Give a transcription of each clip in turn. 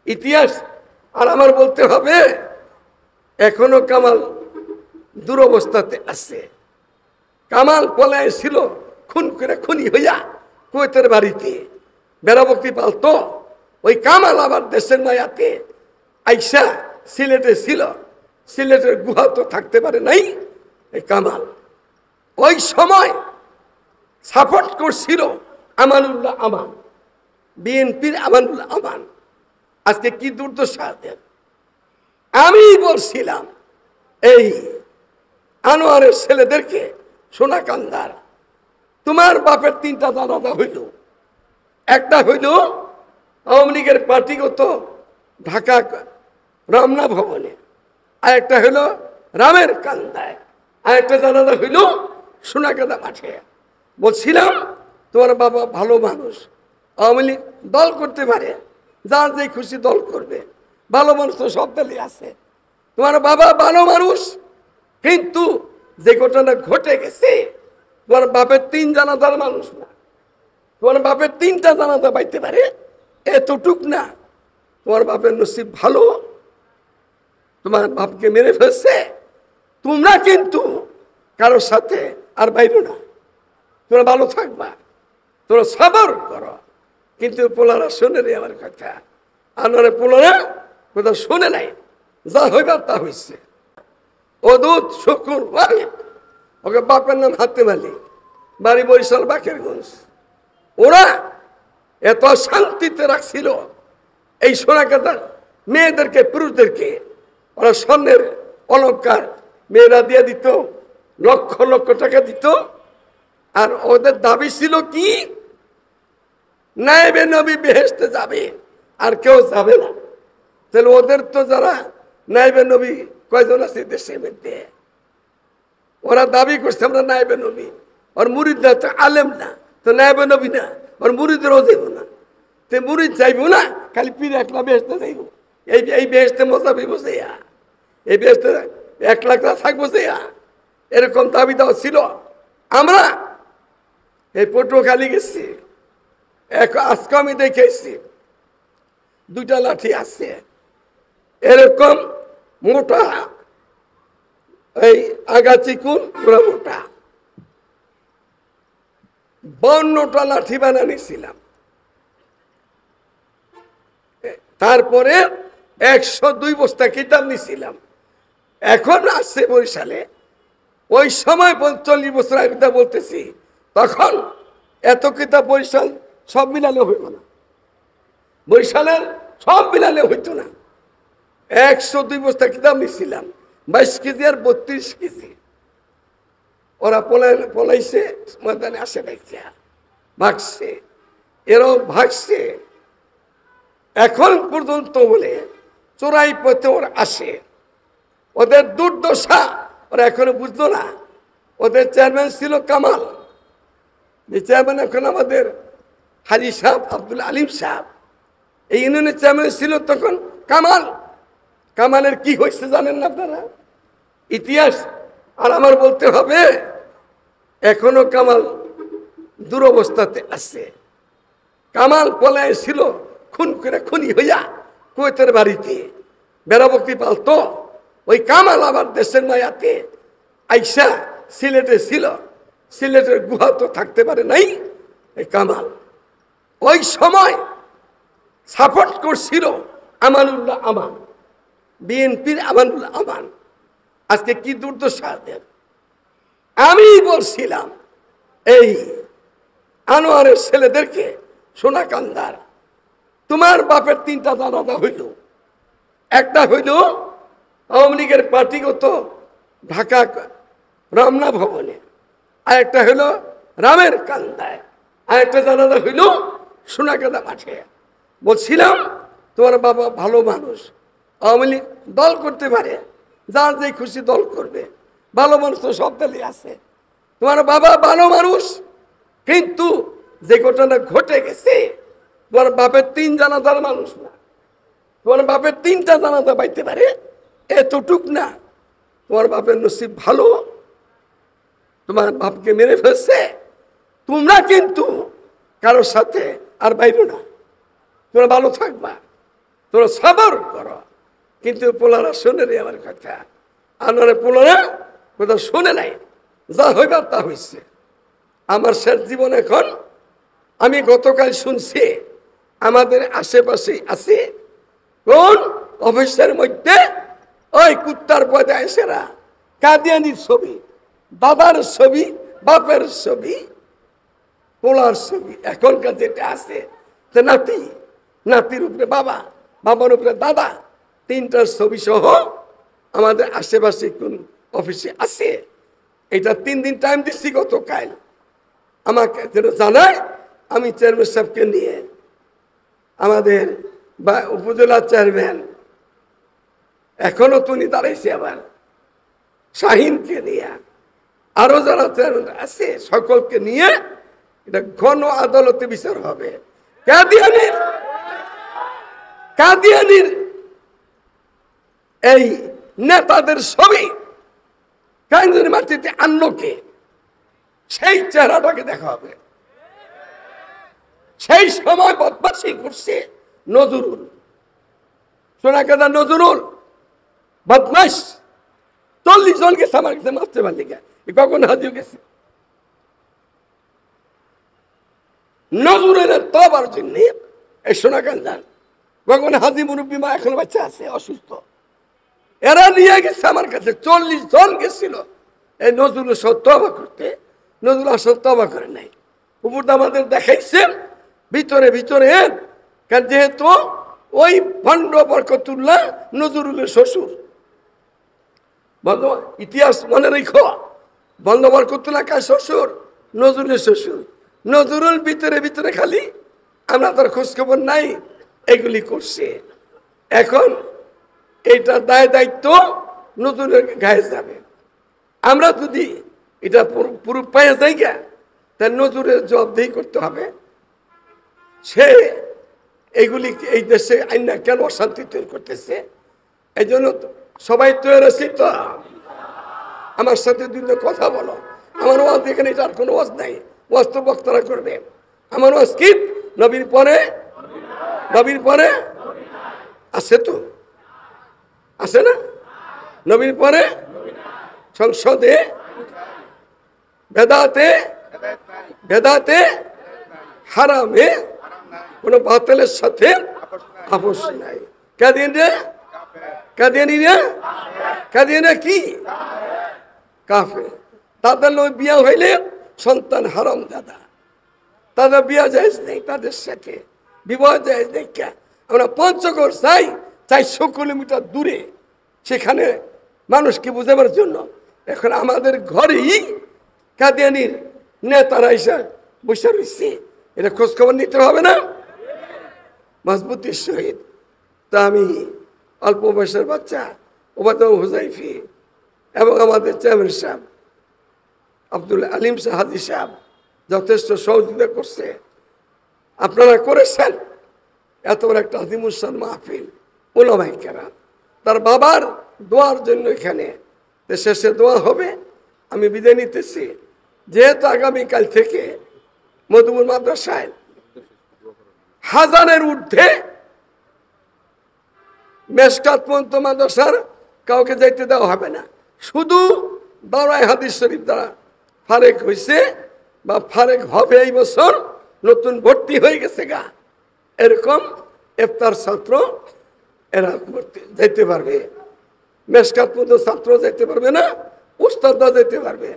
ইতিহাস আর আমার বলতে হবে এখনো কামাল দুরবস্থাতে আছে। কামাল পলায় ছিল খুন করে খুনি হইয়া কুয়েতের বাড়িতে বেড়াবক্তি পালতো। ওই কামাল আবার দেশের মায়াতে আইসা সিলেটে ছিল। সিলেটের গুহা তো থাকতে পারে নাই এই কামাল। ওই সময় সাপোর্ট করছিল আমানুল্লাহ আমান, বিএনপির আমানুল্লাহ আমান। আজকে কি দুর্দশা। আমি বলছিলাম এই আনোয়ারের ছেলেদেরকে, সোনা কান্দার, তোমার বাপের 3টা জানাজা হইল। একটা হইল আওয়ামী লীগের পার্টিগত ঢাকা রমনা ভবনে, আর একটা হইল রামের কান্দায়, আর একটা জানাজা হইল সোনাকান্দা মাঠে। বলছিলাম তোমার বাবা ভালো মানুষ, আওয়ামী লীগ দল করতে পারে, যার যে খুশি দল করবে, ভালো মানুষ তো সব দলই আছে। তোমার বাবা ভালো মানুষ, কিন্তু যে ঘটনা ঘটে গেছে তোমার বাপের 3 জানাজার মানুষ না। তোমার বাপের 3টা জানাজা পাইতে পারে এতটুক না। তোমার বাপের নসিব ভালো, তোমার বাপকে মেরে ফেলছে। তোমরা কিন্তু কারোর সাথে আর বাইরো না, তোমরা ভালো থাকবা, তোমরা সবর করো। কিন্তু পোলারা শোনে রে আমার কথা, আনারে পোলারা কথা শোনে নাই। যা হইবার তা হয়েছে। অদূত শুকুর ওয়াহিদ, ওকে বাপের নাম হাতে মালি, বাড়ি বরিশাল বাকেরগঞ্জ। ওরা এত শান্তিতে রাখছিল এই সোনাকান্দার মেয়েদেরকে, পুরুষদেরকে। ওরা স্বর্ণের অলংকার মেয়েরা দিয়ে দিত, লক্ষ লক্ষ টাকা দিত। আর ওদের দাবি ছিল কি, নায়েবে নবী বেহেশতে যাবে, আর কেউ যাবে না। তাহলে ওদের তো যারা নায়েবে নবী কয়জন আছে দেশের মধ্যে, ওরা দাবি করছে আমরা নায়েবে নবী। আর মুরিদরা তো আলেম না, তো নায়েবে নবী না, আর মুরিদরাও যাইব না। তো মুরিদ যাইব না, খালি পীর একলা বেহেশতে যাইব। এই বেহেশতে মজা পাইব যাইয়া, এই বেহেশতে 1 লাখ থাকবো যাইয়া, এরকম দাবি দেওয়া ছিল। আমরা এই পটুয়াখালী গেছি, আজকে আমি দেখেছি 2টা লাঠি আছে এরকম মোটা, এই আগাছি কোন পুরা মোটা, 52টা লাঠি বানানিছিলাম। তারপরে 102 বস্তা কিতাব নিছিলাম। এখন আসছে বরিশালে, ওই সময় 40 বছর আগে বলতেছি, তখন এত কিতাব বরিশাল সব মিলালে হইব না, বরিশালের সব মিলালে হইতো না। 102 বস্তা কিতাব নিছিলাম, 22 কেজি আর 32 কেজি। ওরা পলাইছে, ময়দানে আসে দেখিয়া ভাগছে, এরাও ভাগছে। এখন পর্যন্ত বলে চোরাই পথে ওরা আসে। ওদের দুর্দশা ওরা এখনো বুঝতো না। ওদের চেয়ারম্যান ছিল কামাল, যে চেয়ারম্যান এখন আমাদের হাজি সাহেব, আব্দুল আলিম সাহেব। এই ইউনিয়নের চেয়ারম্যান ছিল তখন কামাল। কামালের কি হয়েছে জানেন না আপনারা? ইতিহাস আর আমার বলতে হবে এখনো কামাল দুরবস্থাতে আছে। কামাল পলায় ছিল খুন করে খুনি হইয়া কুয়েতের বাড়িতে বেড়াবক্তি পালতো। ওই কামাল আবার দেশের মায়াতে আইসা সিলেটে ছিল। সিলেটের গুহা তো থাকতে পারে নাই এই কামাল। ওই সময় সাপোর্ট করছিল আমানুল্লাহ আমান, বিএনপির আমানুল্লাহ আমান। আজকে কি দুর্দশা। আমি বলছিলাম এই আনোয়ারের ছেলেদেরকে, সোনা কান্দার, তোমার বাপের 3টা জানাজা হইল। একটা হইল আওয়ামী লীগের পার্টিগত ঢাকা রমনা ভবনে, আর একটা হইল রামের কান্দায়, আর একটা জানাজা হইল সোনাকান্দা মাঠে। বলছিলাম তোমার বাবা ভালো মানুষ, আওয়ামী লীগ দল করতে পারে, যার যে খুশি দল করবে, ভালো মানুষ তো সব দলই আছে। তোমার বাবা ভালো মানুষ, কিন্তু যে ঘটনা ঘটে গেছে তোমার বাপের 3 জানাজার মানুষ না। তোমার বাপের 3টা জানাজা পাইতে পারে এতটুক না। তোমার বাপের নসিব ভালো, তোমার বাপকে মেরে ফেলছে। তোমরা কিন্তু কারোর সাথে আর বাইরো না, তোমরা ভালো থাকবা, তোরা সবর করো। কিন্তু পোলারা শুনে রে আমার কথা, আনারে পোলারা কথা শুনে নাই, যা হইবার তা হয়েছে। আমার শেষ জীবন এখন, আমি গতকাল শুনছি আমাদের আশেপাশে আছে কোন অফিসের মধ্যে ওই কুত্তার পয়দা এসেরা কাদিয়ানির ছবি, বাবার ছবি, বাপের ছবি, পোলার ছবি, এখনকার যেটা আছে যে নাতি, নাতির উপরে বাবা, বাবার উপরে দাদা, তিনটার ছবি সহ আমাদের আশেপাশে কোন অফিসে আছে। এটা 3 দিন টাইম দিচ্ছি গতকাল, আমাকে যেন জানায়। আমি চেয়ারম্যান সাহেবকে নিয়ে, আমাদের বা উপজেলা চেয়ারম্যান এখনো তুমি দাঁড়াইছে, আবার শাহিনকে নিয়ে, আরো যারা চেয়ারম্যান আছে সকলকে নিয়ে এটা ঘন আদালতে বিচার হবে। কাদিয়ানির এই নেতাদের ছবি কাইন্দ্রের মাটিতে আনলোকে, সেই চেহারাটাকে দেখা হবে। সেই সময় বদমাশি করছে নজরুল, সোনাকাদা নজরুল বদমাশ, 40 জনকে আমার কাছে মারতে পারলি, কখন হাজিও গেছে নজরুলের তবার জন্য। এই সোনাকান্দান কখন হাজি মুরব্বী মা এখন বাচ্চা আছে অসুস্থ, এরা নিয়ে গেছে আমার কাছে, 40 জন গেছিল এই নজরুলের সব তবা করতে। নজরুল আসল তবা করে নাই, উপর আমাদের দেখাইছে ভিতরে ভিতরে, কারণ যেহেতু ওই ভণ্ড বরকতুল্লাহ নজরুলের শ্বশুর, ইতিহাস মনে রেখো, বন্ধ বরকতুল্লাহ কার শ্বশুর? নজরুলের শ্বশুর। নজরুল ভিতরে ভিতরে খালি আমরা তার খোঁজখবর নাই, এগুলি করছে। এখন এইটা দায়িত্ব নজরুলের গায়ে যাবে। আমরা যদি এটা পুরো পায়ে জায়গা, তাই নজরুলের জবাবদেহি করতে হবে। সে এইগুলি এই দেশে আইনা কেন অশান্তি তৈরি করতেছে, এই জন্য সবাই তৈরি আছি তো। আমার সাথে দুই কথা বলো। আমার ওয়াজ এখানে এটার কোনো ওয়াজ নাই, ওয়াজ তো বক্তারা করবে। আমার ওয়াজ কি? নবীর পরে, নবীর পরে আছে তো, আছে না? নবীর পরে সংসদে বেদাতে, বেদাতে হারামে কোন বাতিলের সাথে আপোষ নাই। কাদিয়ানি, কাদিয়ানি রে, কাদিয়ানি কি? কাফের। তাদের লোক বিয়া হইলে সন্তান হারাম দাদা, তাদের বিয়া জায়েজ নেই, তাদের সাথে বিবাহ জায়েজ নেই। আমরা পঞ্চগড় যাই 400 কিলোমিটার দূরে, সেখানে মানুষকে বোঝাবার জন্য। এখন আমাদের ঘরেই কাদিয়ানির নেতারা এসে বসে রয়েছে, এটা খোঁজ খবর নিতে হবে না মজবুতির সহিত। তা আমি অল্প বয়সের বাচ্চা ওবায়দুল হুজাইফি এবং আমাদের চেয়ারম্যান সাহেব আব্দুল আলিম শাহ হাজি সাহেব যথেষ্ট সহযোগিতা করছে, আপনারা করেছেন। এত বড় একটা আজিমুসান মাহফিল, ওলামায়ে কেরাম, তার বাবার দোয়ার জন্য এখানে শেষে দোয়া হবে। আমি বিদায় নিতেছি, যেহেতু আগামীকাল থেকে মধুপুর মাদ্রাসায় 1000-এর ঊর্ধ্বে মেশকাত পর্যন্ত মাদ্রাসার কাউকে যাইতে দেওয়া হবে না। শুধু দাওরায়ে হাদিস শরীফ দ্বারা ফারেক হয়েছে বা ফারেক হবে এই বছর, নতুন ভর্তি হয়ে গেছে গা, এরকম ইফতার ছাত্র এরা যাইতে পারবে। মেশকাত পর্যন্ত ছাত্র যাইতে পারবে না, উস্তাদরা যাইতে পারবে।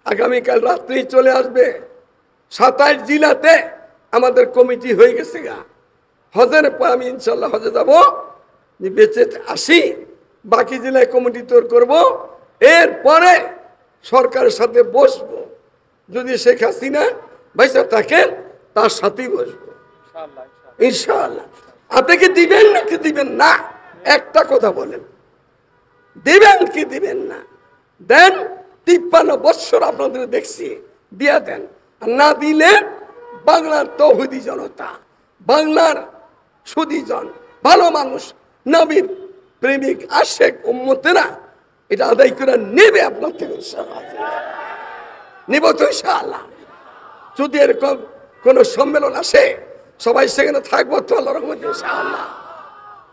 আগামীকাল রাত্রেই চলে আসবে। 27 জেলাতে আমাদের কমিটি হয়ে গেছে গা। হজের পর আমি ইনশাল্লাহ হজে যাবো, বেঁচে আসি, বাকি জেলায় কমিটি তৈরি করবো। এরপরে সরকারের সাথে বসবো, যদি শেখ হাসিনা বেঁচে থাকেন তার সাথেই বসবো ইনশাআল্লাহ। আপনি কি দিবেন নাকি দিবেন না? একটা কথা বলেন, দিবেন কি দিবেন না? দেন, 53 বৎসর আপনাদের দেখছি, দিয়া দেন। আর না দিলে বাংলার তৌহিদি জনতা, বাংলার সুদীজন, ভালো মানুষ, নবীর প্রেমিক আশেক উম্মতেরা এটা আদায় করে নেবে আপনার থেকে নিব তো ইনশাআল্লাহ। যদি এরকম কোন সম্মেলন আসে সবাই সেখানে থাকবো তো আল্লাহর রহমতে ইনশাআল্লাহ।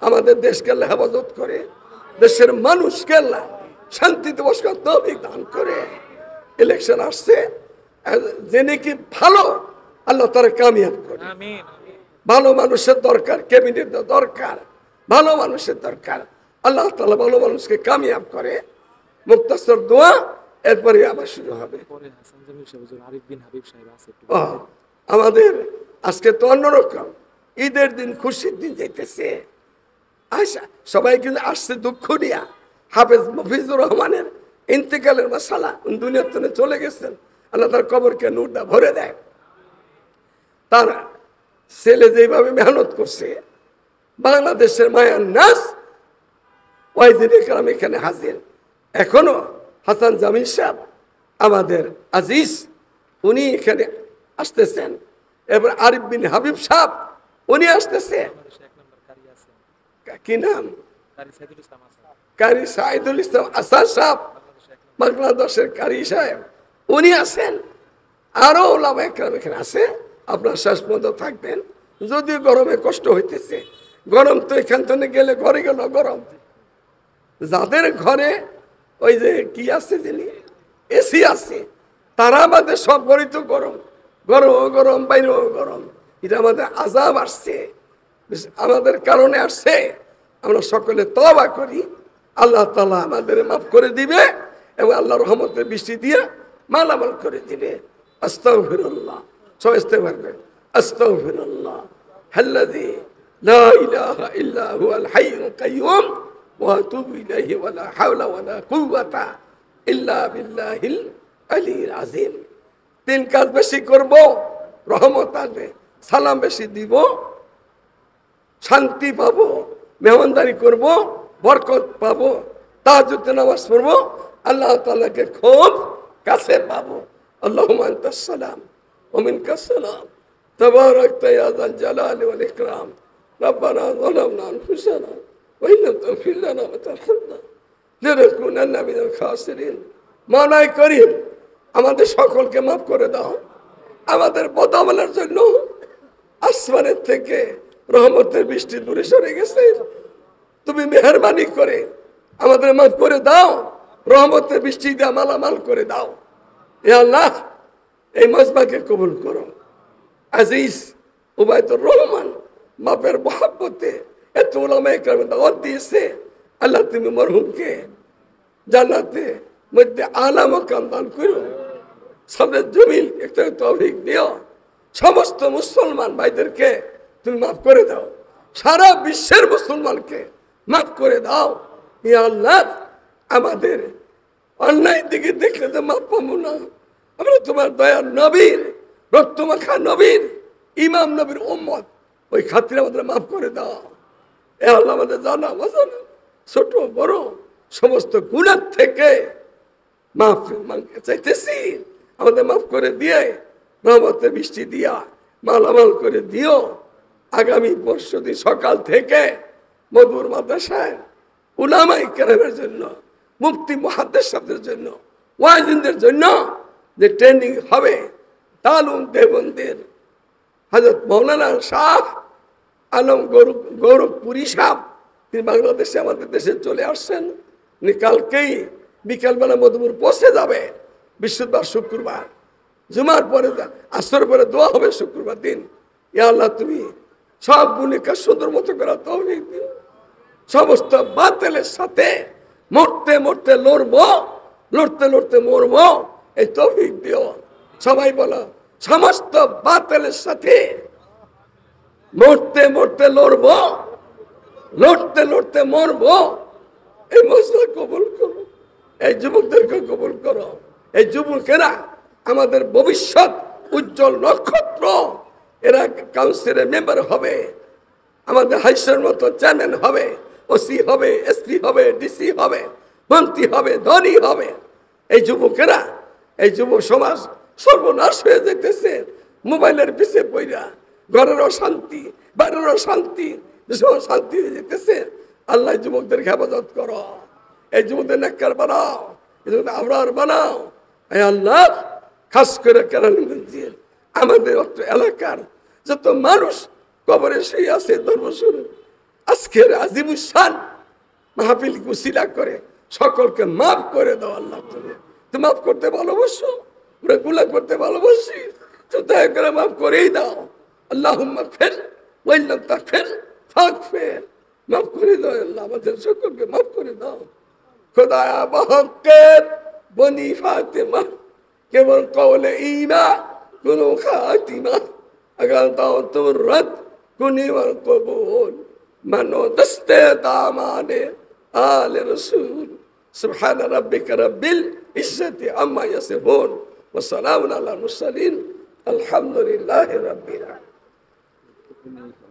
আমাদের দেশকে আল্লাহ হেফাজত করে, দেশের মানুষকে আল্লাহ শান্তিতে বসবার তৌফিক দান করে। ইলেকশন আসছে, যে নাকি ভালো আল্লাহ তারা কামিয়াব করে। ভালো মানুষের দরকার, ক্যাবিনেট দরকার, ভালো মানুষের দরকার। আল্লাহ তাআলা ভালো মানুষকে কামিয়াব করে। মুক্তাসর দোয়া, এরপরে আবার শুরু হবে। আমাদের আজকে তো অন্যরকম, ঈদের দিন, খুশির দিন যাইতেছে। আচ্ছা, সবাই কিন্তু আসছে দুঃখ নিয়া। হাফেজ মফিজুর রহমানের ইন্তেকালের মাসালা, দুনিয়ার থেকে চলে গেছেন, আল্লাহ তার কবরকে নূরটা ভরে দেয়। তার ছেলে যেভাবে মেহনত করছে, বাংলাদেশের মায়ার নাস ওয়াইজিদ ইকরাম এখানে হাজির। এখনো হাসান জামিল সাহেব আমাদের আজিজ, উনি এখানে আসতেছেন। এরপর আরিফ বিন হাবিব সাহেব উনি আসতেছে। কি নাম? কারি সাইদুল ইসলাম আসাদ সাহেব, বাংলাদেশের কারি সাহেব, উনি আছেন। আরো ওলামা একরাম এখানে আছে। আপনার শেষ পর্যন্ত থাকবেন। যদিও গরমে কষ্ট হইতেছে, গরম তো এখান থেকে গেলে ঘরে গেল গরম। যাদের ঘরে ওই যে কি আছে যিনি এসি আছে, তারা আমাদের সব ঘরে তো গরম, গরম গরম, বাইরেও গরম। এটা আমাদের আযাব আসছে, আমাদের কারণে আসছে। আমরা সকলে তওবা করি, আল্লাহ তাআলা আমাদের মাফ করে দিবে এবং আল্লাহর রহমতের বৃষ্টি দিয়ে মালামাল করে দিবে। আস্তাগফিরুল্লাহ, সবাই ইস্তেগফার করেন। আস্তাগফিরুল্লাহ আল্লাযী লা ইলাহা ইল্লা হুয়াল হাইয়ুল কাইয়্যুম ওয়া আতুবু ইলাইহি ওয়া লা হাওলা ওয়া লা কুওয়াতা ইল্লা বিল্লাহিল আলিয়্যিল আযীম। তিন কাজ বেশি করব, রহমত আসবে। সালাম বেশি দিব, শান্তি পাবো। মেহমানদারি করব, বরকত পাবো। তাহাজ্জুদের নামাজ পড়বো, আল্লাহ তাআলাকে খুব কাছে পাবো। আল্লাহুম্মা আনতাস সালাম ওয়া মিনকাস সালাম তাবারাকতা ইয়া যাল জালালি ওয়াল ইকরাম। রব্বানা যালামনা আনফুসানা ওয়া ইন লাম তাগফির লানা ওয়া তারহামনা লানাকুনান্না মিনাল খাসিরিন। মাওলাই করিম, আমাদের সকলকে মাফ করে দাও। আমাদের বদআমলের জন্য আসমানের থেকে রহমতের বৃষ্টি দূরে সরে গেছে। তুমি মেহেরবানি করে আমাদের মাফ করে দাও, রহমতের বৃষ্টি দিয়ে মালামাল করে দাও। হে আল্লাহ, এই মজমাকে কবুল করো। আজিজ উবাইদুর রহমান বাপের মহাব্বতে এত উলামা ইকরাম দাওয়াত দিয়েছে। আল্লাহ তুমি মরহুমকে জান্নাতে মধ্যে আলা মাকাম দান করো, সবরে জমিল একটা তৌফিক দিও। সমস্ত মুসলমান ভাইদেরকে তুমি মাফ করে দাও, সারা বিশ্বের মুসলমানকে মাফ করে দাও। ইয়া আল্লাহ, আমাদের অন্যায় দিকে দেখলে তো মাফ পাবো না। আমরা তোমার দয়ার নবীর, রক্তমাখা নবীর, ইমাম নবীর উম্মত, ওই খাতিরে আমাদের মাফ করে দাও। এ আল্লাহ, আমাদের জানা অজানা ছোট বড় সমস্ত গুনাহ থেকে মাফ চাইতেছি, আমাদের মাফ করে দিয়ে রহমতের বৃষ্টি দিয়া মালামাল করে দিও। আগামী পরশুদিন সকাল থেকে মধুর মাদ্রাসায় উলামায়ে কেরামের জন্য, মুফতি মুহাদ্দিস সাহেবদের জন্য, ওয়াইজিনদের জন্য যে ট্রেনিং হবে, তালুম দেবন্দের হযরত মাওলানা শাহ আলম গৌরবপুরী সাহেব, তিনি বাংলাদেশে আমাদের দেশে চলে আসছেন। উনি কালকেই বিকালবেলা মধুপুর পৌঁছে যাবে। বৃহস্পতিবার, শুক্রবার, জুমার পরে, আসর পরে দোয়া হবে শুক্রবার দিন। ইয়া আল্লাহ, তুমি সব গুণীকে সুন্দর মতো করা তৌফিক দিও। সমস্ত বাতিলের সাথে মরতে মরতে লড়বো, লড়তে লড়তে মরবো, এই তৌফিক দিও। সবাই বলো, সমস্ত বাতিলের সাথে মরতে মরতে লড়বো, লড়তে লড়তে মরবো। এই মসলা কবুল করো, এই যুবকদেরকে কবুল করো। এই যুবকেরা আমাদের ভবিষ্যৎ উজ্জ্বল নক্ষত্র। এরা কাউন্সিলের মেম্বার হবে, আমাদের হাইসের মতো চেয়ারম্যান হবে, ওসি হবে, এসপি হবে, ডিসি হবে, মন্ত্রী হবে, ধনী হবে। এই যুবকেরা, এই যুব সমাজ সর্বনাশ হয়ে যেতেছে মোবাইলের পিছে পইরা। ঘরেরও শান্তি, বাইরেরও শান্তি, দেশেও শান্তি হয়ে যেতেছে। আল্লাহ যুবকদের হেফাজত করো, এই যুবকদের নেককার বানাও, এই যুবকদের আবরার বানাও। এই আল্লাহ, খাস করে কেরানীগঞ্জের আমাদের এলাকার যত মানুষ কবরে সেই আছে ধর্মস্বরূপ আজকের আজিমুসান মাহফিল কুশিলা করে সকলকে মাফ করে দাও আল্লাহ। তুমি মাফ করতে ভালোবাসো, আমরা গুনাহ করতে ভালোবাসি, তো দয়া করে মাফ করেই দাও। আল্লাহুম্মা ফির ওয়াইল্লাম তাগফির ফাগফির, মাফ করে দাও আল্লাহ, আমাদের সকলকে মাফ করে দাও। খোদায়া বহকে বনি ফাতিমা কেবল কওলে ইমা কোনো খাতিমা अगर तो रद कुनी वर कबूल मनो दस्ते दामाने आले रसूल सुब्हान रब्बिका रब्बिल इज्जति अम्मा यसिफून व सलामुन अला मुरसलीन अल्हम्दुलिल्लाहि रब्बिल आलमीन।